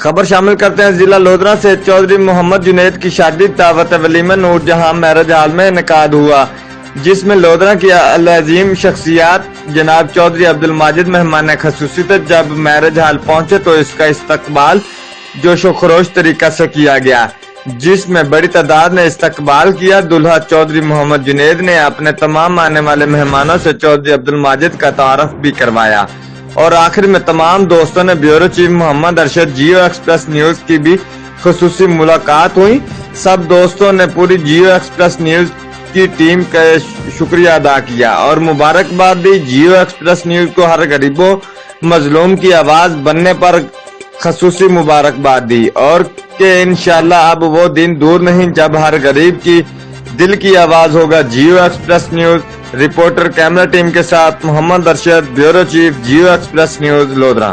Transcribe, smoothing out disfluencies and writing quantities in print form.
خبر شامل کرتے ہیں ضلع لودھرا سے۔ چودھری محمد جنید کی شادی دعوت ولیمہ نور جہاں میرج ہال میں انعقاد ہوا، جس میں لودھرا کی العظیم شخصیات جناب چودھری عبدالماجد مہمان خصوصی تھے۔ جب میرج ہال پہنچے تو اس کا استقبال جوش و خروش طریقہ سے کیا گیا، جس میں بڑی تعداد نے استقبال کیا۔ دلہا چودھری محمد جنید نے اپنے تمام آنے والے مہمانوں سے چودھری عبدالماجد کا تعارف بھی کروایا، اور آخر میں تمام دوستوں نے بیورو چیف محمد ارشد جیو ایکسپریس نیوز کی بھی خصوصی ملاقات ہوئی۔ سب دوستوں نے پوری جیو ایکسپریس نیوز کی ٹیم کا شکریہ ادا کیا اور مبارکباد دی۔ جیو ایکسپریس نیوز کو ہر غریب و مظلوم کی آواز بننے پر خصوصی مبارکباد دی، اور کہ انشاءاللہ اب وہ دن دور نہیں جب ہر غریب کی دل کی آواز ہوگا۔ Geo Express News reporter camera team کے ساتھ Muhammad Arshad, bureau chief, Geo Express News, Lodhra.